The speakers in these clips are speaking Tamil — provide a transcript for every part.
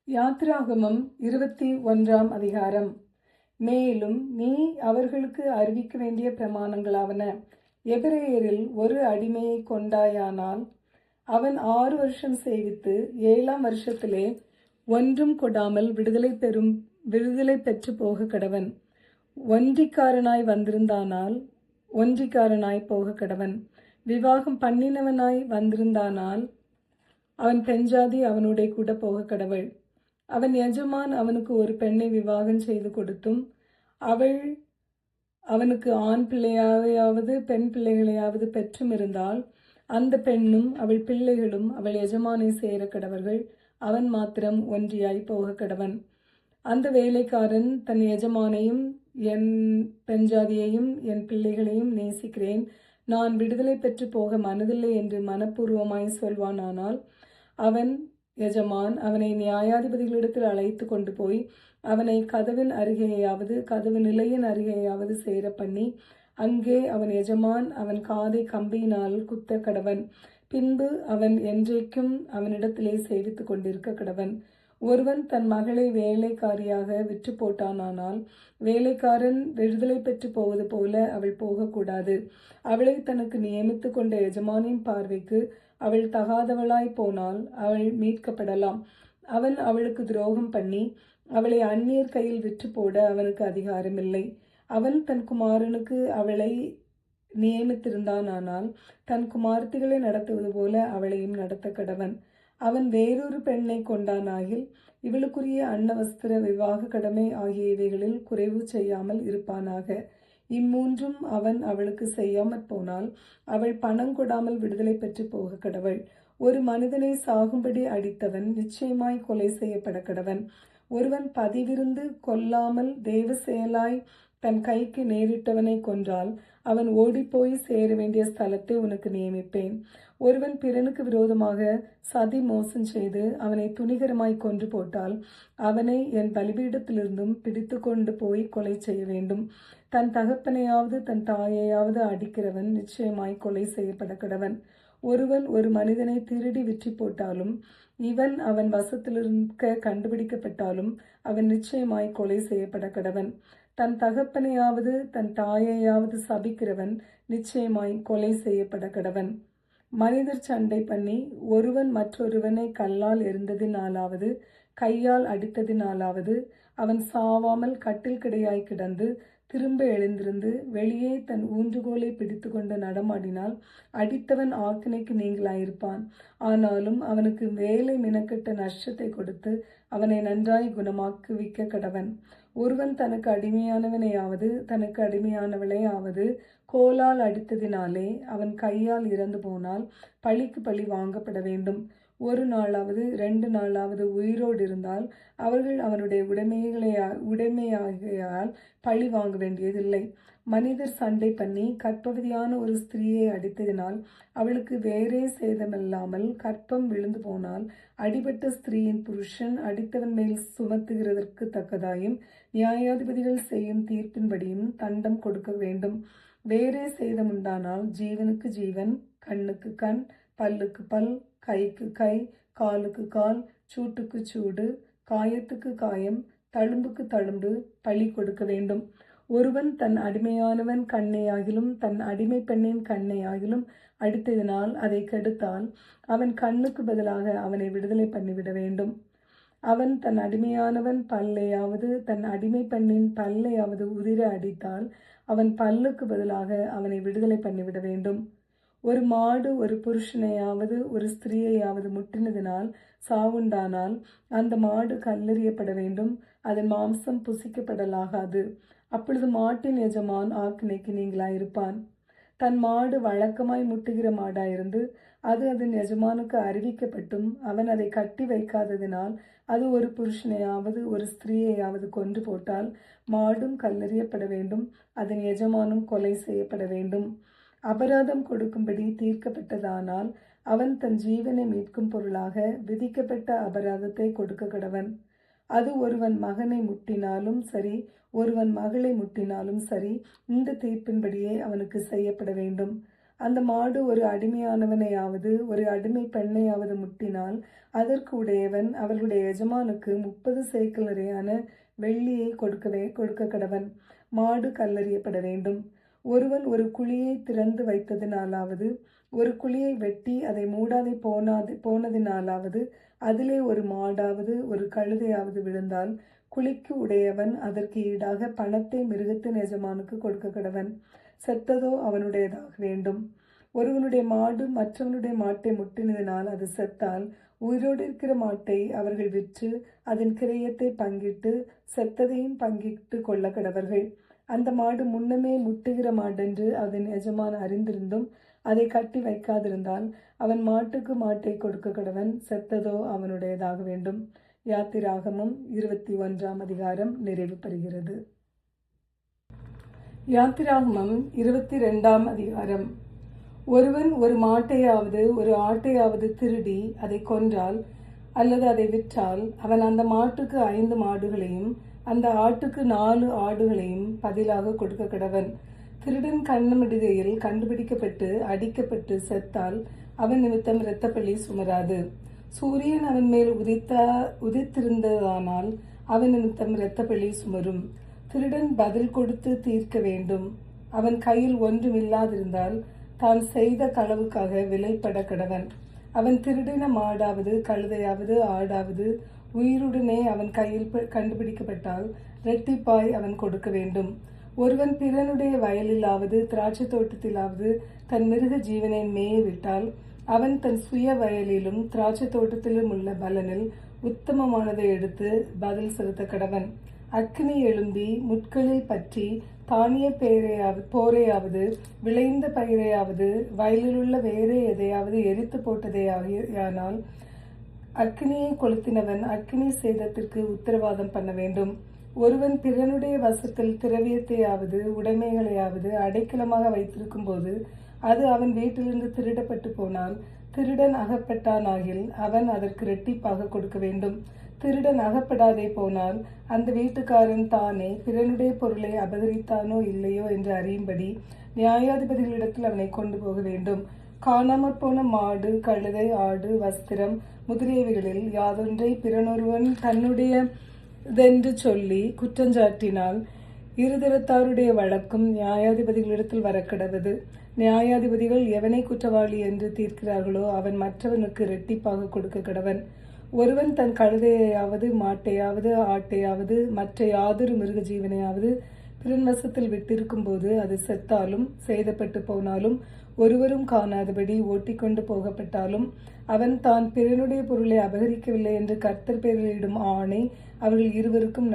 யாத்திராகமம் 21 அதிகாரம். மேலும் நீ அவர்களுக்கு அறிவிக்க வேண்டிய பிரமாணங்களாவன. எபிரெயரில் ஒரு அடிமையை கொண்டாயானால் அவன் 6 வருஷம் சேவித்து 7ஆம் வருஷத்திலே ஒன்றும் கொடாமல் விடுதலை பெற்று போக கடவன். ஒன்றிக்காரனாய் வந்திருந்தானால் ஒன்றிக்காரனாய் போக கடவன். விவாகம் பண்ணினவனாய் வந்திருந்தானால் அவன் பெண்ஜாதி அவனுடைய கூட போக கடவள். அவன் எஜமான் அவனுக்கு ஒரு பெண்ணை விவாகம் செய்து கொடுத்தும் அவள் அவனுக்கு ஆண் பிள்ளையாவது பெண் பிள்ளைகளையாவது பெற்றும் இருந்தால் அந்த பெண்ணும் அவள் பிள்ளைகளும் அவள் எஜமானை சேர கடவர்கள். அவன் மாத்திரம் ஒன்றியாய் போக கடவன். அந்த வேலைக்காரன் தன் எஜமானையும் என் பெண்ஜாதியையும் என் பிள்ளைகளையும் நேசிக்கிறேன், நான் விடுதலை பெற்று போக மனதில்லை என்று மனப்பூர்வமாய் சொல்வானானால் அவன் எஜமான் அவனை நியாயாதிபதிகளிடத்தில் அழைத்து கொண்டு போய் அவனை கதவின் அருகேயாவது கதவு நிலையின் அருகேயாவது சேர பண்ணி அங்கே அவன் எஜமான் அவன் காதை கம்பியினால் குத்த கடவன். பின்பு அவன் என்றைக்கும் அவனிடத்திலே சேவித்து கொண்டிருக்க கடவன். ஒருவன் தன் மகளை வேலைக்காரியாக விற்று போட்டானால் வேலைக்காரன் விடுதலை பெற்று போவது போல அவள் போகக்கூடாது. அவளை தனக்கு நியமித்து கொண்ட எஜமானின் பார்வைக்கு அவள் தகாதவளாய் போனால் அவள் மீட்கப்படலாம். அவன் அவளுக்கு துரோகம் பண்ணி அவளை அந்நியர் கையில் விற்று போட அவனுக்கு அதிகாரமில்லை. அவன் தன் குமாரனுக்கு அவளை நியமித்திருந்தானால் தன் குமார்த்திகளை நடத்துவது போல அவளையும் நடத்த கடவன். அவன் வேறொரு பெண்ணை கொண்டானாகில் இவளுக்குரிய அன்னவஸ்திர விவாக கடமை ஆகிய இவைகளில் குறைவு செய்யாமல் இருப்பானாக. இம்மூன்றும் அவன் அவளுக்கு செய்யாமற் போனால் அவள் பணம் கொடாமல் விடுதலை பெற்று போக கடவள். ஒரு மனிதனை சாகும்படி அடித்தவன் நிச்சயமாய் கொலை செய்யப்பட கடவன். ஒருவன் பதிவிருந்து கொல்லாமல் தேவ செயலாய் தன் கைக்கு நேரிட்டவனை கொன்றால் அவன் ஓடிப்போய் சேர வேண்டிய ஸ்தலத்தை உனக்கு நியமிப்பேன். ஒருவன் பிறனுக்கு விரோதமாக சதி மோசம் செய்து அவனை துணிகரமாய் கொன்று போட்டால் அவனை என் பலிபீடத்திலிருந்தும் பிடித்து கொண்டு போய் கொலை செய்ய வேண்டும். தன் தகப்பனையாவது தன் தாயையாவது அடிக்கிறவன் நிச்சயமாய் கொலை செய்யப்பட கடவன். ஒருவன் ஒரு மனிதனை திருடி விற்றி போட்டாலும் இவன் அவன் வசத்திலிருக்க கண்டுபிடிக்கப்பட்டாலும் அவன் நிச்சயமாய் கொலை செய்யப்பட கடவன். தன் தகப்பனையாவது தன் தாயையாவது சபிக்கிறவன் நிச்சயமாய் கொலை செய்யப்பட கடவன். மனிதர் சண்டை பண்ணி ஒருவன் மற்றொருவனை கல்லால் எறிந்ததினாலாவது கையால் அடித்ததினாலாவது அவன் சாவாமல் கட்டில் கிடையாய் கிடந்து திரும்ப எழுந்திருந்து வெளியே தன் ஊன்றுகோலை பிடித்து கொண்டு நடமாடினால் அடித்தவன் ஆக்கினைக்கு நீங்களாயிருப்பான். ஆனாலும் அவனுக்கு வேலை மினக்கெட்ட நஷ்டத்தை கொடுத்து அவனை நன்றாய் குணமாக்குவிக்க கடவன். ஒருவன் தனக்கு அடிமையானவனையாவது தனக்கு அடிமையானவளையாவது கோலால் அடித்ததினாலே அவன் கையால் இறந்து போனால் பழிக்கு பழி வாங்கப்பட வேண்டும். 1 நாளாவது 2 நாளாவது உயிரோடு இருந்தால் அவர்கள் அவனுடைய உடைமையாகையால் பழி வாங்க வேண்டியதில்லை. மனிதர் சண்டை பண்ணி கற்பவதியான ஒரு ஸ்திரீயை அடித்ததினால் அவளுக்கு வேறே சேதமில்லாமல் கற்பம் விழுந்து போனால் அடிபட்ட ஸ்திரீயின் புருஷன் அடித்தவன் மேல் சுமத்துகிறதற்கு தக்கதாயும் நியாயாதிபதிகள் செய்யும் தீர்ப்பின்படியும் தண்டம் கொடுக்க வேண்டும். வேறே சேதம் உண்டானால் ஜீவனுக்கு ஜீவன், கண்ணுக்கு கண், பல்லுக்கு பல், கைக்கு கை, காலுக்கு கால், சூட்டுக்கு சூடு, காயத்துக்கு காயம், தழும்புக்கு தழும்பு பழி கொடுக்க வேண்டும். ஒருவன் தன் அடிமையானவன் கண்ணையாகிலும் தன் அடிமை பெண்ணின் கண்ணையாகிலும் அடித்ததினால் அதை கெடுத்தால் அவன் கண்ணுக்கு பதிலாக அவனை விடுதலை பண்ணிவிட வேண்டும். அவன் தன் அடிமையானவன் பல்லையாவது தன் அடிமை பெண்ணின் பல்லையாவது உதிர அடித்தால் அவன் பல்லுக்கு பதிலாக அவனை விடுதலை பண்ணிவிட வேண்டும். ஒரு மாடு ஒரு புருஷனையாவது ஒரு ஸ்திரீயையாவது முட்டினதினால் சாவுண்டானால் அந்த மாடு கல்லெறியப்பட வேண்டும், அதன் மாம்சம் புசிக்கப்படலாகாது. அப்பொழுது மாட்டின் எஜமான் ஆக்கினைக்கு நீங்களாயிருப்பான். தன் மாடு வழக்கமாய் முட்டுகிற மாடாயிருந்து அது அதன் எஜமானுக்கு அறிவிக்கப்பட்டும் அவன் அதை கட்டி வைக்காததினால் அது ஒரு புருஷனையாவது ஒரு ஸ்திரீயையாவது கொன்று போட்டால் மாடும் கல்லெறியப்பட வேண்டும், அதன் எஜமானும் கொலை செய்யப்பட வேண்டும். அபராதம் கொடுக்கும்படி தீர்க்கப்பட்டதானால் அவன் தன் ஜீவனை மீட்கும் பொருளாக விதிக்கப்பட்ட அபராதத்தை கொடுக்க கடவன். அது ஒருவன் மகனை முட்டினாலும் சரி ஒருவன் மகளை முட்டினாலும் சரி இந்த தீர்ப்பின்படியே அவனுக்கு செய்யப்பட வேண்டும். அந்த மாடு ஒரு அடிமையானவனையாவது ஒரு அடிமை பெண்ணையாவது முட்டினால் அதற்கு உடையவன் அவர்களுடைய எஜமானுக்கு 30 சேக்கல் நிறையான வெள்ளியை கொடுக்க கடவன். மாடு கல்லெறியப்பட வேண்டும். ஒருவன் ஒரு குழியை திறந்து வைத்ததினாலாவது ஒரு குழியை வெட்டி அதை மூடாതെ போனதினாலாவது அதிலே ஒரு மாடாவது ஒரு கழுதையாவது விழுந்தால் குழிக்கு உடையவன் அதற்கு ஈடாக பணத்தை மிருகத்தின் எஜமானுக்கு கொடுக்க கடவன். செத்ததோ அவனுடையதாக வேண்டும். ஒருவனுடைய மாடு மற்றவனுடைய மாட்டை முட்டினதினால் அது செத்தால் உயிரோடு இருக்கிற மாட்டை அவர்கள் விற்று அதன் கிரயத்தை பங்கிட்டு செத்ததையும் பங்கிட்டு கொள்ள கடவர்கள். அந்த மாடு முன்னமே முட்டுகிற மாடென்று அதன் எஜமான் அறிந்திருந்தும் அதை கட்டி வைக்காதிருந்தால் அவன் மாட்டுக்கு மாட்டை கொடுக்க கடவன். செத்ததோ அவனுடையதாக வேண்டும். யாத்திராகமம் 21ஆம் அதிகாரம் நிறைவு பெறுகிறது. யாத்திராகமம் 22ஆம் அதிகாரம். ஒருவன் ஒரு மாட்டையாவது ஒரு ஆட்டையாவது திருடி அதை கொன்றால் அல்லது அதை விற்றால் அவன் அந்த மாட்டுக்கு 5 மாடுகளையும் அந்த ஆட்டுக்கு 4 ஆடுகளையும் பதிலாக கொடுக்க கடவன். திருடன் கண்ணமிடுகையில் கண்டுபிடிக்கப்பட்டு அடிக்கப்பட்டு செத்தால் அவன் நிமித்தம் இரத்தப்பழி சுமராது. சூரியன் அவன் மேல் உதித்திருந்ததானால் அவன் நிமித்தம் இரத்தப்பழி சுமரும். திருடன் பதில் கொடுத்து தீர்க்க வேண்டும். அவன் கையில் ஒன்றுமில்லாதிருந்தால் தான் செய்த களவுக்காக விலைப்பட கடவன். அவன் திருடின மாடாவது கழுதையாவது ஆடாவது உயிருடனே அவன் கையில் கண்டுபிடிக்கப்பட்டால் இரட்டிப்பாய் அவன் கொடுக்க வேண்டும். ஒருவன் பிறனுடைய வயலிலாவது திராட்சை தோட்டத்திலாவது தன் மிருக ஜீவனை மேய விட்டால் அவன் தன் சுய வயலிலும் திராட்சை தோட்டத்திலும் உள்ள பலனில் உத்தமமானதை எடுத்து பதில் செலுத்த கடவன். அக்கினி எழும்பி முட்களில் பற்றி தானிய போரையாவது விளைந்த பயிரையாவது வயலிலுள்ள வேறே எதையாவது எரித்து போட்டதேயானால் அக்கினியை கொளுத்தினவன் அக்கினி சேதத்திற்கு உத்தரவாதம் பண்ண வேண்டும். ஒருவன் பிறனுடைய வசத்தில் திரவியத்தையாவது உடைமைகளையாவது அடைக்கலமாக வைத்திருக்கும் போது அது அவன் வீட்டிலிருந்து திருடப்பட்டு போனால் திருடன் அகப்பட்டானாகில் அவன் அதற்கு இரட்டிப்பாக கொடுக்க வேண்டும். திருடன் அகப்படாதே போனால் அந்த வீட்டுக்காரன் தானே பிறனுடைய பொருளை அபகரித்தானோ இல்லையோ என்று அறியும்படி நியாயாதிபதிகளிடத்தில் அவனை கொண்டு போக வேண்டும். காணாமற் போன மாடு கழுதை ஆடு வஸ்திரம் முதலியவைகளில் யாதொன்றை பிறனொருவன் தன்னுடையதென்று சொல்லி குற்றஞ்சாட்டினால் இருதரத்தாருடைய வழக்கும் நியாயாதிபதிகளிடத்தில் வரக்கடவது. நியாயாதிபதிகள் எவனை குற்றவாளி என்று தீர்க்கிறார்களோ அவன் மற்றவனுக்கு இரட்டிப்பாக கொடுக்க கடவன். ஒருவன் தன் கழுதையாவது மாட்டையாவது ஆட்டையாவது மற்ற யாதொரு மிருக ஜீவனையாவது பிறன் வசத்தில் விட்டிருக்கும் போது அது செத்தாலும் சேதப்பட்டு போனாலும் ஒருவரும் காணாதபடி ஓட்டிக்கொண்டு போகப்பட்டாலும் அவன் தான் பிறனுடைய பொருளை அபகரிக்கவில்லை என்று கர்த்தர் பேரிலிடும் ஆணை அவர்கள் இருவருக்கும்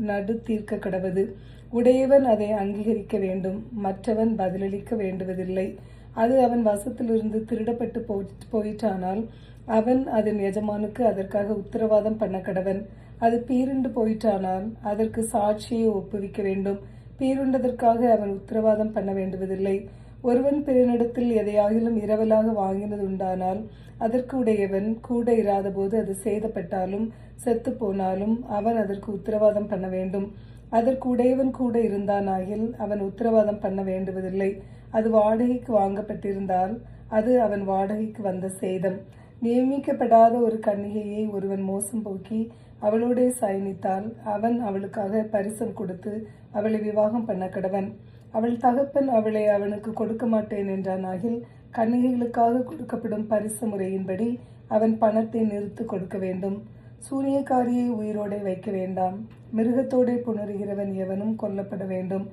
நடு தீர்க்க கடவது. உடையவன் அதை அங்கீகரிக்க வேண்டும், மற்றவன் பதிலளிக்க வேண்டுவதில்லை. அது அவன் வசத்திலிருந்து திருடப்பட்டு போயிற்றானால் அவன் அதன் எஜமானுக்கு அதற்காக உத்தரவாதம் பண்ண கடவன். அது பீருண்டு போயிற்றானால் அதற்கு சாட்சியை ஒப்புவிக்க வேண்டும். பீருண்டதற்காக அவன் உத்தரவாதம் பண்ண வேண்டுவதில்லை. ஒருவன் பிறனிடத்தில் எதையாகிலும் இரவலாக வாங்கினது உண்டானால் அதற்கு உடையவன் கூட இராத போது அது சேதப்பட்டாலும் செத்து போனாலும் அவன் அதற்கு உத்தரவாதம் பண்ண வேண்டும். அதற்கு உடையவன் கூட இருந்தானாகில் அவன் உத்தரவாதம் பண்ண வேண்டுவதில்லை. அது வாடகைக்கு வாங்கப்பட்டிருந்தால் அது அவன் வாடகைக்கு வந்த சேதம். நியமிக்கப்படாத ஒரு கன்னிகையை ஒருவன் மோசம் போக்கி அவளோடே சயனித்தால் அவன் அவளுக்காக பரிசம் கொடுத்து அவளை விவாகம் பண்ண கடவன். அவள் தகப்பன் அவளை அவனுக்கு கொடுக்க மாட்டேன் என்றானாகில் கன்னிகைகளுக்காக கொடுக்கப்படும் பரிசு முறையின்படி அவன் பணத்தை நிறுத்து கொடுக்க வேண்டும். சூனியக்காரியை உயிரோடே வைக்க வேண்டாம். மிருகத்தோடே புணருகிறவன் எவனும் கொல்லப்பட வேண்டும்.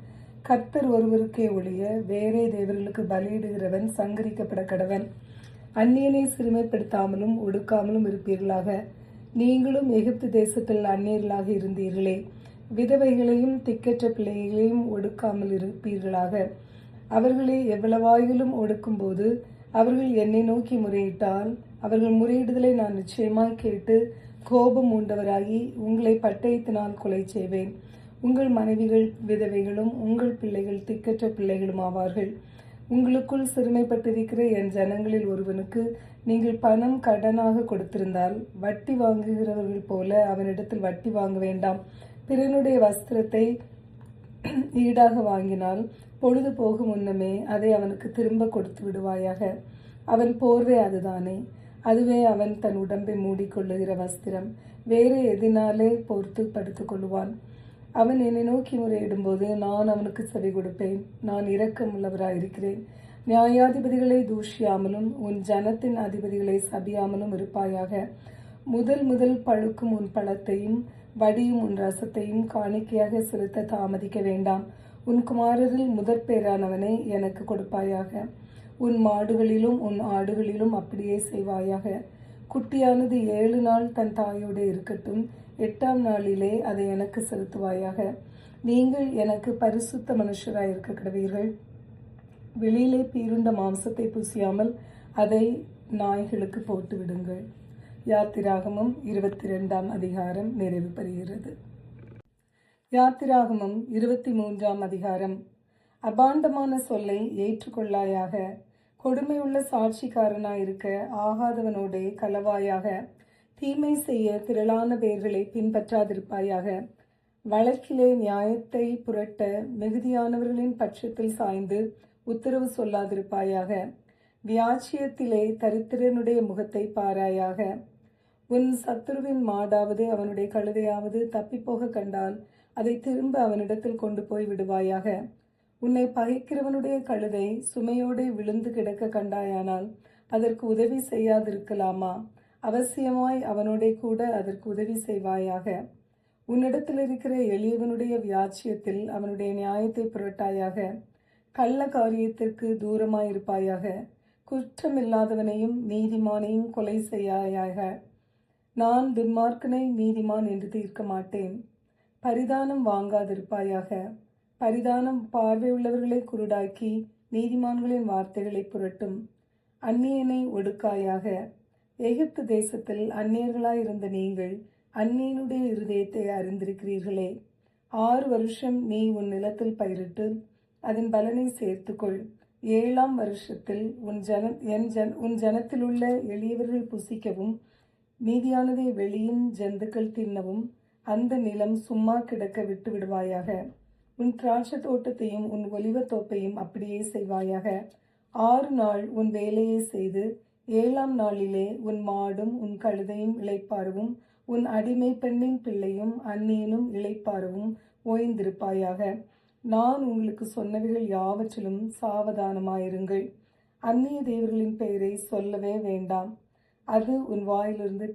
கர்த்தர் ஒருவருக்கே ஒழிய வேறே தேவர்களுக்கு பலியிடுகிறவன் சங்கரிக்கப்பட கடவன். அந்நியனை சிறுமைப்படுத்தாமலும் ஒடுக்காமலும் இருப்பீர்களாக. நீங்களும் எகிப்து தேசத்தில் அந்நியர்களாக இருந்தீர்களே. விதவைகளையும் திக்கற்ற பிள்ளைகளையும் ஒடுக்காமல் இருப்பீர்களாக. அவர்களை எவ்வளவாயிலும் ஒடுக்கும்போது அவர்கள் என்னை நோக்கி முறையிட்டால் அவர்கள் முறையிடுதலை நான் நிச்சயமாய் கேட்டு கோபம் உண்டவராகி உங்களை பட்டயத்தினால் கொலை செய்வேன். உங்கள் மனைவிகள் விதவைகளும் உங்கள் பிள்ளைகள் திக்கற்ற பிள்ளைகளும் ஆவார்கள். உங்களுக்குள் சிறுமைப்பட்டிருக்கிற என் ஜனங்களில் ஒருவனுக்கு நீங்கள் பணம் கடனாக கொடுத்திருந்தால் வட்டி வாங்குகிறவர்கள் போல அவனிடத்தில் வட்டி வாங்க வேண்டாம். பிறனுடைய வஸ்திரத்தை ஈடாக வாங்கினால் பொழுது போகும் முன்னமே அதை அவனுக்கு திரும்ப கொடுத்து விடுவாயாக. அவன் போர்வை அதுதானே, அதுவே அவன் தன் உடம்பை மூடிக்கொள்ளுகிற வஸ்திரம். வேறு எதினாலே போர்த்து படுத்துக் கொள்ளுவான்? அவன் என்னை நோக்கி முறையிடும்போது நான் அவனுக்கு செவி கொடுப்பேன். நான் இரக்கமுள்ளவராயிருக்கிறேன். நியாயாதிபதிகளை தூஷியாமலும் உன் ஜனத்தின் அதிபதிகளை சபியாமலும் இருப்பாயாக. முதல் பழுக்கும் உன் பழத்தையும் வடியும் உன் ரசத்தையும் காணிக்கையாக செலுத்த தாமதிக்க வேண்டாம். உன் குமாரரில் முதற்பேரானவனை எனக்கு கொடுப்பாயாக. உன் மாடுகளிலும் உன் ஆடுகளிலும் அப்படியே செய்வாயாக. குட்டியானது 7 நாள் தன் தாயோடு இருக்கட்டும், 8ஆம் நாளிலே அதை எனக்கு செலுத்துவாயாக. நீங்கள் எனக்கு பரிசுத்த மனுஷராயிருக்க கடவீர்கள். வெளியிலே பீருண்ட மாம்சத்தை புசியாமல் அதை நாய்களுக்கு போட்டு விடுங்கள். யாத்திராகமம் 22ஆம் அதிகாரம் நிறைவு பெறுகிறது. யாத்திராகமம் 23ஆம் அதிகாரம். அபாண்டமான சொல்லை ஏற்றுக்கொள்ளாயாக. கொடுமையுள்ள சாட்சிக்காரனாயிருக்க ஆகாதவனோடே களவாயாக. தீமை செய்ய திரளான பேர்களை பின்பற்றாதிருப்பாயாக. வழக்கிலே நியாயத்தை புரட்ட மிகுதியானவர்களின் பட்சத்தில் சாய்ந்து உத்தரவு சொல்லாதிருப்பாயாக. வியாச்சியத்திலே தரித்திரனுடைய முகத்தை பாராயாக. உன் சத்துருவின் மாடாவது அவனுடைய கழுதையாவது தப்பிப்போக கண்டால் அதை திரும்ப அவனிடத்தில் கொண்டு போய் விடுவாயாக. உன்னை பகைக்கிறவனுடைய கழுதை சுமையோடு விழுந்து கிடக்க கண்டாயானால் அதற்கு உதவி செய்யாதிருக்கலாமா? அவசியமாய் அவனோட கூட அதற்கு உதவி செய்வாயாக. உன்னிடத்தில் இருக்கிற எளியவனுடைய வியாச்சியத்தில் அவனுடைய நியாயத்தை புரட்டாயாக. கள்ள காரியத்திற்கு தூரமாயிருப்பாயாக. குற்றமில்லாதவனையும் நீதிமானையும் கொலை செய்யாயாக. நான் துன்மார்க்கனை நீதிமான் என்று தீர்க்க மாட்டேன். பரிதானம் வாங்காதிருப்பாயாக. பரிதானம் பார்வையுள்ளவர்களை குருடாக்கி நீதிமான்களின் வார்த்தைகளை புரட்டும். அந்நியனை ஒடுக்காயாக. எகிப்து தேசத்தில் அந்நியர்களாயிருந்த நீங்கள் அந்நியனுடைய இருதயத்தை அறிந்திருக்கிறீர்களே. 6 வருஷம் நீ உன் நிலத்தில் பயிரிட்டு அதன் பலனை சேர்த்துக்கொள். 7ஆம் வருஷத்தில் உன் ஜனத்திலுள்ள எளியவர்கள் புசிக்கவும் மீதியானதை வெளியின் ஜந்துக்கள் தின்னவும் அந்த நிலம் சும்மா கிடக்க விட்டு விடுவாயாக. உன் திராட்சை தோட்டத்தையும் உன் ஒலிவத் தோப்பையும் அப்படியே செய்வாயாக. 6 நாள் உன் வேலையை செய்து 7ஆம் நாளிலே உன் மாடும் உன் கழுதையும் இளைப்பாறவும் உன் அடிமை பெண்ணின் பிள்ளையும் அந்நியனும் இளைப்பாறவும் ஓய்ந்திருப்பாயாக. நான் உங்களுக்கு சொன்னவைகள் யாவற்றிலும் சாவதானமாயிருங்கள். அந்நிய தேவர்களின் பெயரை சொல்லவே வேண்டாம். அது உன் வாயிலிருந்து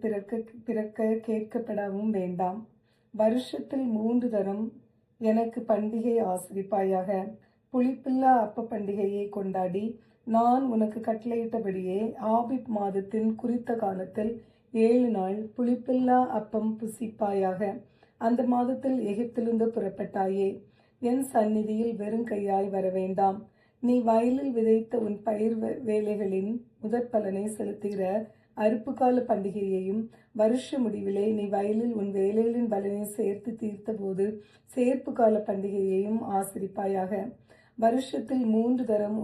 பிறக்க கேட்கப்படவும் வேண்டாம். வருஷத்தில் 3 தரம் எனக்கு பண்டிகை ஆசரிப்பாயாக. புளிப்பில்லா அப்ப பண்டிகையை கொண்டாடி நான் உனக்கு கட்டளையிட்டபடியே ஆபிப் மாதத்தின் குறித்த காலத்தில் 7 நாள் புளிப்பில்லா அப்பம் புசிப்பாயாக. அந்த மாதத்தில் எகிப்திலிருந்து புறப்பட்டாயே. என் சந்நிதியில் வெறும் கையாய் வர வேண்டாம். நீ வயலில் விதைத்த உன் பயிர் வேலைகளின் முதற் பலனை செலுத்துகிற அறுப்புக்கால பண்டிகையையும் வருஷ முடிவிலே நீ வயலில் உன் வேலைகளின் பலனை சேர்த்து தீர்த்த போது சேர்ப்பு கால பண்டிகையையும் ஆசரிப்பாயாக. வருஷத்தில் 3 தரம்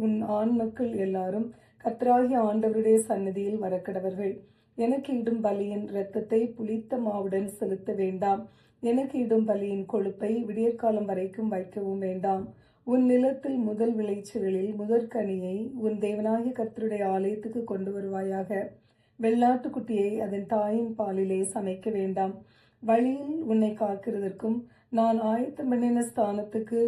உன் ஆண் மக்கள் எல்லாரும் கர்த்தராகிய ஆண்டவருடைய சன்னதியில் வரக்கடவர்கள். எனக்கு இடும் பலியின் இரத்தத்தை புளித்த மாவுடன் செலுத்த வேண்டாம். எனக்கு இடும் பலியின் கொழுப்பை விடியற்காலம் வரைக்கும் வைக்கவும் வேண்டாம். உன் நிலத்தில் முதல் விளைச்சல்களில் முதற்கனியை உன் தேவனாகிய கர்த்தருடைய ஆலயத்துக்கு கொண்டு வருவாயாக. வெள்ளாட்டுக்குட்டியை அதன் தாயின் பாலிலே சமைக்க வேண்டாம். வழியில் உன்னை காக்கிறதற்கும் நான் ஆயத்தம் பண்ணின ஸ்தானத்துக்கு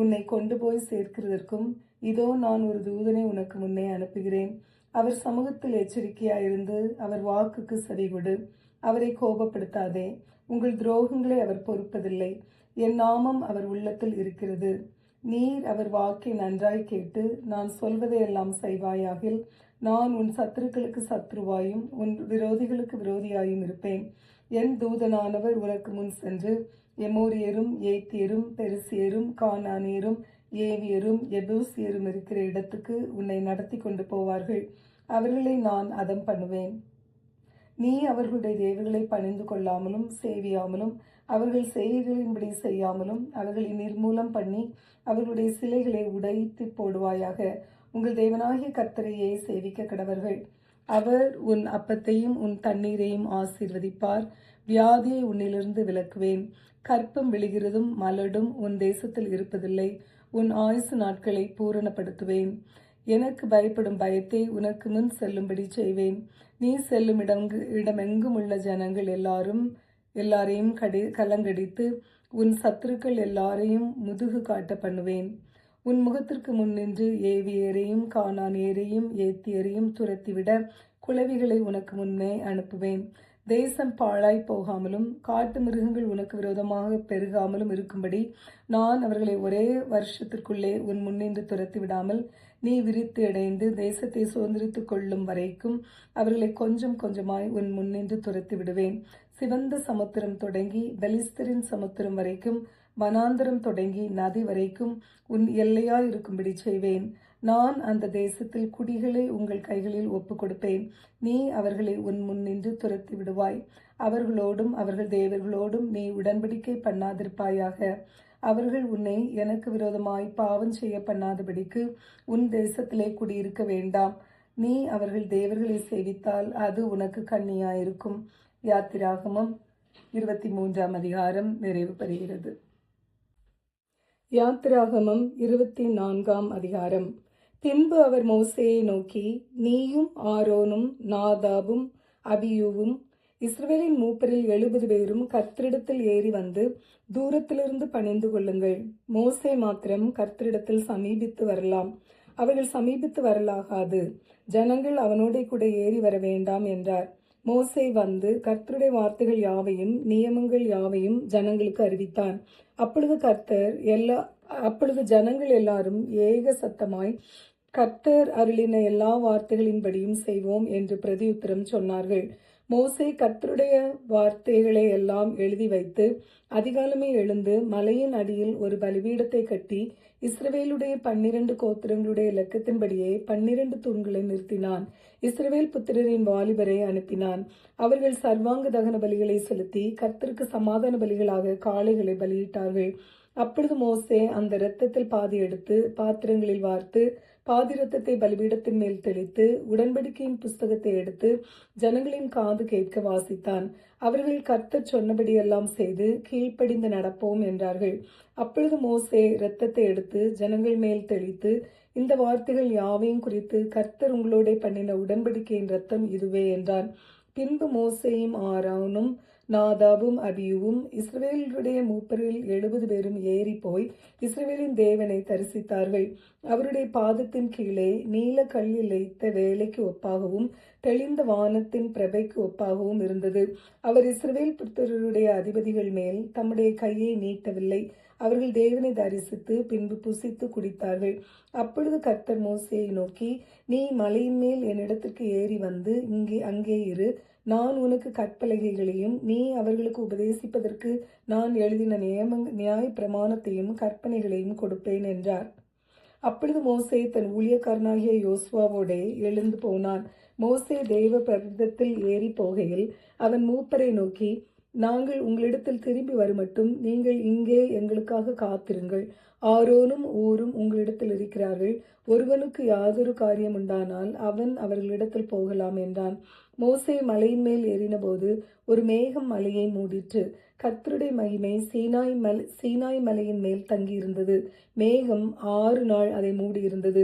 உன்னை கொண்டு போய் சேர்க்கிறதற்கும் இதோ நான் ஒரு தூதனை உனக்கு முன்னே அனுப்புகிறேன். அவர் சமூகத்தில் எச்சரிக்கையாயிருந்து அவர் வாக்குக்கு செவிகொடு. அவரை கோபப்படுத்தாதே. உங்கள் துரோகங்களை அவர் பொறுப்பதில்லை. என் நாமம் அவர் உள்ளத்தில் இருக்கிறது. நீர் அவர் வாக்கை நன்றாய் கேட்டு நான் சொல்வதையெல்லாம் செய்வாயாகில் நான் உன் சத்துருக்களுக்கு சத்ருவாயும் உன் விரோதிகளுக்கு விரோதியாயும் இருப்பேன். என் தூதனானவர் உனக்கு முன் சென்று எமோரியரும் ஏத்தியரும் பெருசியரும் கானானியரும் ஏவியரும் எபூசியரும் இருக்கிற இடத்துக்கு உன்னை நடத்தி கொண்டு போவார்கள். அவர்களை நான் அதம் பண்ணுவேன். நீ அவர்களுடைய தேவர்களை பணிந்து கொள்ளாமலும் சேவியாமலும் அவர்கள் செய்கைகளின்படி செய்யாமலும் அவர்களை நிர்மூலம் பண்ணி அவர்களுடைய சிலைகளை உடைத்து போடுவாயாக. உங்கள் தேவனாகிய கர்த்தரையே சேவிக்க கடவர்கள். அவர் உன் அப்பத்தையும் உன் தண்ணீரையும் ஆசீர்வதிப்பார். வியாதியை உன்னிலிருந்து விலக்குவேன். கற்பம் விழுகிறதும் மலடும் உன் தேசத்தில் இருப்பதில்லை. உன் ஆயுசு நாட்களை பூரணப்படுத்துவேன். எனக்கு பயப்படும் பயத்தை உனக்கு முன் செல்லும்படி செய்வேன். நீ செல்லும் இடமெங்கும் உள்ள ஜனங்கள் எல்லாரையும் கலங்கடித்து உன் சத்துருக்கள் எல்லாரையும் முதுகு காட்ட பண்ணுவேன். உன் முகத்திற்கு முன் நின்று ஏவியரையும் கானானியரையும் ஏத்தியரையும் துரத்திவிட குளவிகளை உனக்கு முன்னே அனுப்புவேன். தேசம் பாழாய் போகாமலும் காட்டு மிருகங்கள் உனக்கு விரோதமாக பெருகாமலும் இருக்கும்படி நான் அவர்களை ஒரே வருஷத்திற்குள்ளே உன் முன்னின்று துரத்தி விடாமல் நீ விரித்து அடைந்து தேசத்தை சுதந்திரித்துக் கொள்ளும் வரைக்கும் அவர்களை கொஞ்சம் கொஞ்சமாய் உன் முன்னின்று துரத்தி விடுவேன். சிவந்த சமுத்திரம் தொடங்கி பெலிஸ்தரின் சமுத்திரம் வரைக்கும், வனாந்தரம் தொடங்கி நதி வரைக்கும் உன் எல்லையாய் இருக்கும்படி செய்வேன். நான் அந்த தேசத்தில் குடிகளை உங்கள் கைகளில் ஒப்புக் கொடுப்பேன். நீ அவர்களை உன் முன்னின்று துரத்தி விடுவாய். அவர்களோடும் அவர்கள் தேவர்களோடும் நீ உடன்படிக்கை பண்ணாதிருப்பாயாக. அவர்கள் உன்னை எனக்கு விரோதமாய் பாவம் செய்ய பண்ணாதபடிக்கு உன் தேசத்திலே குடியிருக்க வேண்டாம். நீ அவர்கள் தேவர்களை சேவித்தால் அது உனக்கு கண்ணியாயிருக்கும். யாத்திராகமம் 23ஆம் அதிகாரம் நிறைவு பெறுகிறது. யாத்திராகமம் 24ஆம் அதிகாரம். பின்பு அவர் மோசேயை நோக்கி, நீயும் ஆரோனும் நாதாபும் அபியூவும் இஸ்ரவேலின் மூப்பரில் 70 பேரும் கர்த்தரிடத்தில் ஏறி வந்து தூரத்திலிருந்து பணிந்து கொள்ளுங்கள். மோசே மாத்திரம் கர்த்தரிடத்தில் சமீபித்து வரலாம். அவர்கள் சமீபித்து வரலாகாது. ஜனங்கள் அவனோட கூட ஏறி வர வேண்டாம் என்றார். மோசே வந்து கர்த்தருடைய வார்த்தைகள் யாவையும் நியமங்கள் யாவையும் ஜனங்களுக்கு அறிவித்தான். அப்பொழுது ஜனங்கள் எல்லாரும் ஏக சத்தமாய் கர்த்தர் அருளின எல்லா வார்த்தைகளின்படியும் செய்வோம் என்று பிரதியுத்தரம் சொன்னார்கள். மோசே கர்த்தருடைய வார்த்தைகளை எல்லாம் எழுதி வைத்து அதிகாலமே எழுந்து மலையின் அடியில் ஒரு பலிபீடத்தை கட்டி இஸ்ரவேலுடைய 12 கோத்திரங்களுடைய இலக்கத்தின்படியே 12 தூண்களை நிறுத்தினான். இஸ்ரவேல் புத்திரரின் வாலிபரை அனுப்பினான். அவர்கள் சர்வாங்க தகன பலிகளை செலுத்தி கர்த்தருக்கு சமாதான பலிகளாக காளைகளை பலியிட்டார்கள். அப்பொழுது மோசே அந்த இரத்தத்தில் பாதி எடுத்து பாத்திரங்களில் வார்த்து பாதி இரத்தத்தை பலிபீடத்தின் மேல் தெளித்து உடன்படிக்கையின் புஸ்தகத்தை எடுத்து ஜனங்களின் காது கேட்க வாசித்தான். அவர்கள் கர்த்தர் சொன்னபடியெல்லாம் செய்து கீழ்ப்படிந்து நடப்போம் என்றார்கள். அப்பொழுது மோசே இரத்தத்தை எடுத்து ஜனங்கள் மேல் தெளித்து, இந்த வார்த்தைகள் யாவையும் குறித்து கர்த்தர் உங்களோட பண்ணின உடன்படிக்கையின் இரத்தம் இதுவே என்றான். பின்பு மோசேயும் ஆரோனும் நாதாபும் அபியூவும் இஸ்ரவேலுடைய மூப்பரில் 70 பேரும் ஏறி போய் இஸ்ரவேலின் தேவனை தரிசித்தார்கள். அவருடைய பாதத்தின் கீழே நீல கல்லில் லைத்த வேலைக்கு ஒப்பாகவும் தெளிந்த வானத்தின் பிரபைக்கு ஒப்பாகவும் இருந்தது. அவர் இஸ்ரவேல் புத்திரருடைய அதிபதிகள் மேல் தம்முடைய கையை நீட்டவில்லை. அவர்கள் தேவனை தரிசித்து பின்பு புசித்து குடித்தார்கள். அப்பொழுது கர்த்தர் மோசேயை நோக்கி, நீ மலையின் மேல் என்னிடத்திற்கு ஏறி வந்து அங்கே இரு. நான் உனக்கு கற்பலகைகளையும் நீ அவர்களுக்கு உபதேசிப்பதற்கு நான் எழுதின நியாய பிரமாணத்தையும் கற்பனைகளையும் கொடுப்பேன் என்றார். அப்பொழுது மோசே தன் ஊழியக்காரனாகிய யோசுவாவோடே எழுந்து போனான். மோசே தேவ பர்வதத்தில் ஏறி போகையில் அவன் மூப்பரை நோக்கி, நாங்கள் உங்களிடத்தில் திரும்பி வருமட்டும் நீங்கள் இங்கே எங்களுக்காக காத்திருங்கள். ஆரோனும் ஊரும் உங்களிடத்தில் இருக்கிறார்கள். ஒருவனுக்கு யாதொரு காரியம் உண்டானால் அவன் அவர்களிடத்தில் போகலாம் என்றான். மோசே மலையின் மேல் ஏறினபோது ஒரு மேகம் மலையை மூடிற்று. கர்த்தருடைய மகிமை சீனாய் மலையின் மேல் தங்கியிருந்தது. மேகம் 6 நாள் அதை மூடியிருந்தது.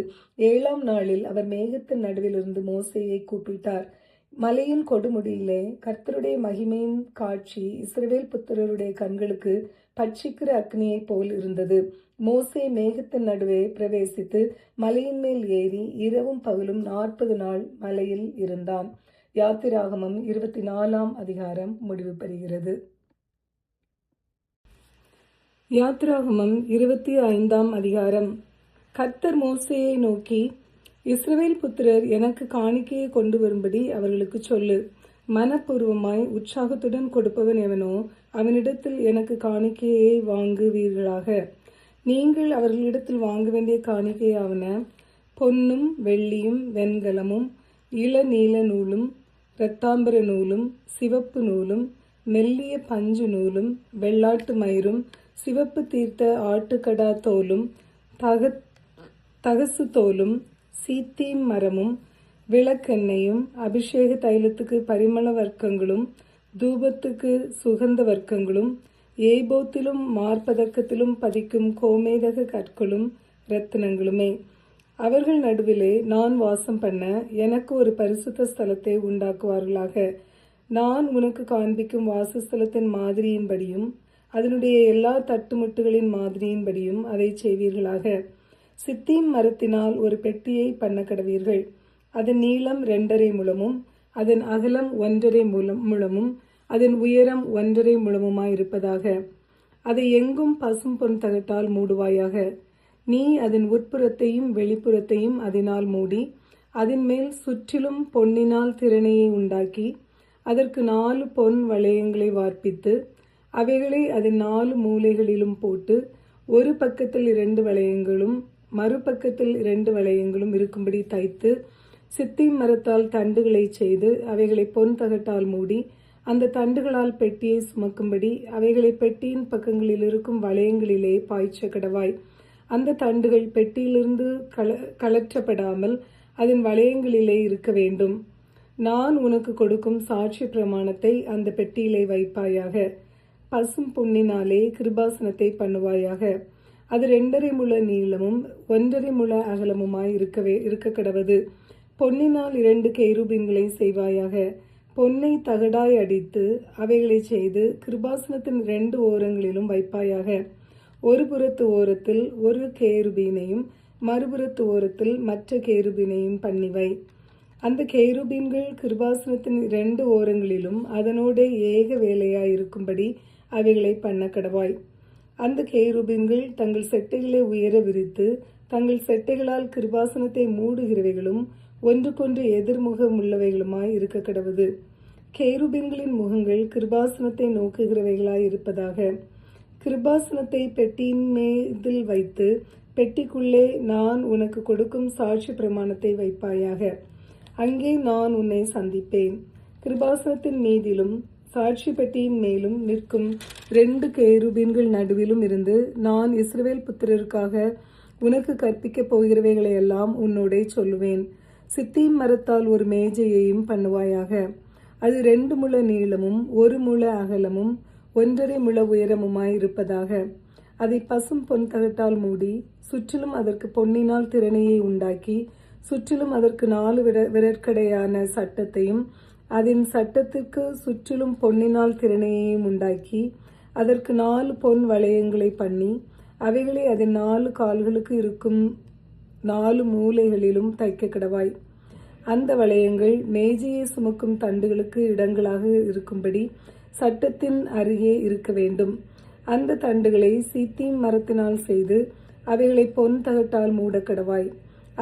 7ஆம் நாளில் அவர் மேகத்தின் நடுவிலிருந்து மோசேயை கூப்பிட்டார். மலையின் கொடுமுடியிலே கர்த்தருடைய மகிமையின் காட்சி இஸ்ரவேல் புத்திரருடைய கண்களுக்கு பட்சிக்கிற அக்னியை போல் இருந்தது. மோசே மேகத்தின் நடுவே பிரவேசித்து மலையின் மேல் ஏறி இரவும் பகலும் 40 நாள் மலையில் இருந்தான். யாத்திராகமம் 24ஆம் அதிகாரம் முடிவு பெறுகிறது. யாத்திராகமம் 25ஆம் அதிகாரம். கர்த்தர் மோசேயை நோக்கி, இஸ்ரவேல் புத்திரர் எனக்கு காணிக்கையை கொண்டு வரும்படி அவர்களுக்கு சொல்லு. மனப்பூர்வமாய் உற்சாகத்துடன் கொடுப்பவன் எவனோ அவனிடத்தில் எனக்கு காணிக்கையை வாங்குவீர்களாக. நீங்கள் அவர்களிடத்தில் வாங்க வேண்டிய காணிக்கையாவன பொன்னும் வெள்ளியும் வெண்கலமும் இளநீல நூலும் இரத்தாம்பர நூலும் சிவப்பு நூலும் மெல்லிய பஞ்சு நூலும் வெள்ளாட்டு மயிரும் சிவப்பு தீர்த்த ஆட்டுக்கடா தோலும் தகசு தோலும் சீத்தீம் மரமும் விளக்கெண்ணையும் அபிஷேக தைலத்துக்கு பரிமள வர்க்கங்களும் தூபத்துக்கு சுகந்த வர்க்கங்களும் ஏபோத்திலும் மார்பதக்கத்திலும் பதிக்கும் கோமேதக கற்களும் இரத்தினங்களுமே. அவர்கள் நடுவிலே நான் வாசம் பண்ண எனக்கு ஒரு பரிசுத்த ஸ்தலத்தை உண்டாக்குவார்களாக. நான் உனக்கு காண்பிக்கும் வாசஸ்தலத்தின் மாதிரியின்படியும் அதனுடைய எல்லா தட்டுமுட்டுகளின் மாதிரியின்படியும் அதை செய்வீர்களாக. சித்தீம் மரத்தினால் ஒரு பெட்டியை பண்ண கடவீர்கள். அதன் நீளம் 2.5 முழமும் அதன் அகலம் 1.5 முழமும் அதன் உயரம் 1.5 முழமுமாயிருப்பதாக. அதை எங்கும் பசும் பொன் தகட்டால் மூடுவாயாக. நீ அதன் உட்புறத்தையும் வெளிப்புறத்தையும் அதனால் மூடி அதன் மேல் சுற்றிலும் பொன்னினால் திறனையை உண்டாக்கி அதற்கு 4 பொன் வளையங்களை வார்ப்பித்து அவைகளை அதன் 4 மூலைகளிலும் போட்டு ஒரு பக்கத்தில் 2 வளையங்களும் மறுபக்கத்தில் 2 வளையங்களும் இருக்கும்படி தைத்து சித்தீம் மரத்தால் தண்டுகளை செய்து அவைகளை பொன் தகட்டால் மூடி அந்த தண்டுகளால் பெட்டியை சுமக்கும்படி அவைகளை பெட்டியின் பக்கங்களில் இருக்கும் வளையங்களிலே பாய்ச்ச கடவாய். அந்த தண்டுகள் பெட்டியிலிருந்து கலற்றப்படாமல் அதன் வளையங்களிலே இருக்க வேண்டும். நான் உனக்கு கொடுக்கும் சாட்சி பிரமாணத்தை அந்த பெட்டியிலே வைப்பாயாக. பசும் பொன்னினாலே கிருபாசனத்தை பண்ணுவாயாக. அது 2.5 முழ நீளமும் 1.5 முழ அகலமுமாய் இருக்க கடவது. பொன்னினால் 2 கேருபீன்களை செய்வாயாக. பொன்னை தகடாய் அடித்து அவைகளை செய்து கிருபாசனத்தின் 2 ஓரங்களிலும் வைப்பாயாக. ஒரு புறத்து ஓரத்தில் ஒரு கேருபீனையும் மறுபுறத்து ஓரத்தில் மற்ற கேருபீனையும் பண்ணிவை. அந்த கேருபீன்கள் கிருபாசனத்தின் 2 ஓரங்களிலும் அதனோட ஏக வேலையாயிருக்கும்படி அவைகளை பண்ண கடவாய். அந்த கேருபீன்கள் தங்கள் செட்டைகளை உயர விரித்து தங்கள் செட்டைகளால் கிருபாசனத்தை மூடுகிறவைகளும் ஒன்றுக்கொன்று எதிர்முகமுள்ளவைகளுமாய் இருக்க கடவுது. கேருபீன்களின் முகங்கள் கிருபாசனத்தை நோக்குகிறவைகளாய் இருப்பதாக. கிருபாசனத்தை பெட்டியின் மீதில் வைத்து பெட்டிக்குள்ளே நான் உனக்கு கொடுக்கும் சாட்சி பிரமாணத்தை வைப்பாயாக. அங்கே நான் உன்னை சந்திப்பேன். கிருபாசனத்தின் மீதிலும் சாட்சி பெட்டியின் மேலும் நிற்கும் 2 கேருபீன்கள் நடுவிலும் இருந்து நான் இஸ்ரவேல் புத்திரருக்காக உனக்கு கற்பிக்கப் போகிறவைகளையெல்லாம் உன்னோடே சொல்லுவேன். சித்தீம் மரத்தால் ஒரு மேஜையையும் பண்ணுவாயாக. அது 2 முழ நீளமும் 1 முழ அகலமும் 1.5 முழ உயரமுமாய் இருப்பதாக. அதை பசும் பொன் தகட்டால் மூடி சுற்றிலும் அதற்கு பொன்னினால் திறனையை உண்டாக்கி சுற்றிலும் அதற்கு 4 விரற்கடையான சட்டத்தையும் அதன் சட்டத்திற்கு சுற்றிலும் பொன்னினால் திறனையையும் உண்டாக்கி அதற்கு 4 பொன் வளையங்களை பண்ணி அவைகளை அதன் 4 கால்களுக்கு இருக்கும் 4 மூலைகளிலும் தைக்க கடவாய். அந்த வளையங்கள் மேஜையை சுமக்கும் தண்டுகளுக்கு இடங்களாக இருக்கும்படி சட்டத்தின் அருகே இருக்க வேண்டும். அந்த தண்டுகளை சீத்தீம் மரத்தினால் செய்து அவைகளை பொன் தகட்டால் மூட கடவாய்.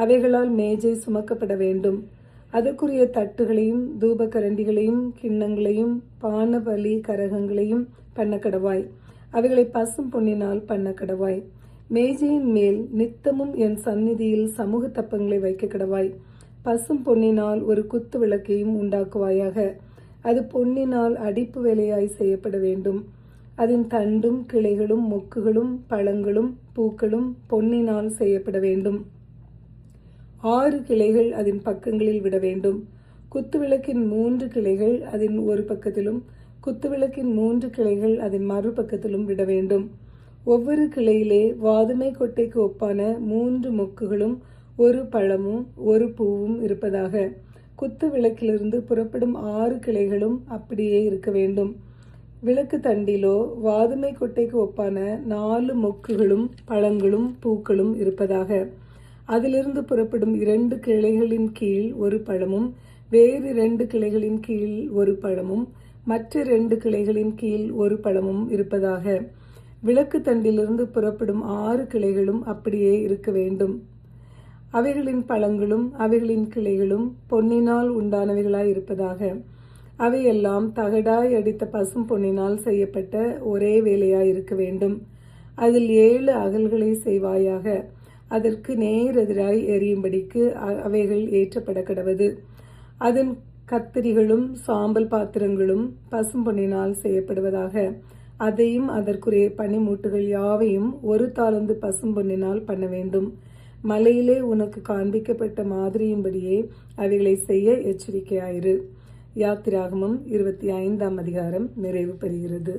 அவைகளால் மேஜை சுமக்கப்பட வேண்டும். அதற்குரிய தட்டுகளையும் தூபகரண்டிகளையும் கிண்ணங்களையும் பானபலி கரகங்களையும் பண்ண கடவாய். அவைகளை பசும் பொன்னினால் பண்ண கடவாய். மேஜையின் மேல் நித்தமும் என் சந்நிதியில் சமூக தப்பங்களை வைக்க கடவாய். பசும் பொன்னினால் ஒரு குத்து விளக்கையும் உண்டாக்குவாயாக. அது பொன்னினால் அடிப்பு வேலையாய் செய்யப்பட வேண்டும். அதன் தண்டும் கிளைகளும் மொக்குகளும் பழங்களும் பூக்களும் பொன்னினால் செய்யப்பட வேண்டும். 6 கிளைகள் அதன் பக்கங்களில் விட வேண்டும். குத்துவிளக்கின் 3 கிளைகள் அதன் ஒரு பக்கத்திலும் குத்துவிளக்கின் 3 கிளைகள் அதன் மறுபக்கத்திலும் விட வேண்டும். ஒவ்வொரு கிளையிலே வாதுமை கொட்டைக்கு ஒப்பான 3 மொக்குகளும் 1 பழமும் 1 பூவும் இருப்பதாக. குத்து விளக்கிலிருந்து புறப்படும் 6 கிளைகளும் அப்படியே இருக்க வேண்டும். விளக்கு தண்டிலோ வாதுமை கொட்டைக்கு ஒப்பான 4 மொக்குகளும் பழங்களும் பூக்களும் இருப்பதாக. அதிலிருந்து புறப்படும் 2 கிளைகளின் கீழ் 1 பழமும் வேறு 2 கிளைகளின் கீழ் 1 பழமும் மற்ற 2 கிளைகளின் கீழ் 1 பழமும் இருப்பதாக. விளக்கு தண்டிலிருந்து புறப்படும் 6 கிளைகளும் அப்படியே இருக்க வேண்டும். அவைகளின் பழங்களும் அவைகளின் கிளைகளும் பொன்னினால் உண்டானவைகளாய் இருப்பதாக. அவையெல்லாம் தகடாய் அடித்த பசும் பொன்னினால் செய்யப்பட்ட ஒரே வேலையாய் இருக்க வேண்டும். அதில் 7 அகல்களை செய்வாயாக. அதற்கு நேரெதிராய் எரியும்படிக்கு அவைகள் ஏற்றப்பட கடவது. அதன் கத்திரிகளும் சாம்பல் பாத்திரங்களும் பசும் பொன்னினால் செய்யப்படுவதாக. அதையும் அதற்குரிய பனிமூட்டுகள் யாவையும் 1 தாலந்து பசும் பொன்னினால் பண்ண வேண்டும். மலையிலே உனக்கு காண்பிக்கப்பட்ட மாதிரியின்படியே அவைகளை செய்ய எச்சரிக்கையாயிரு. யாத்திராகமம் 25 நிறைவு பெறுகிறது.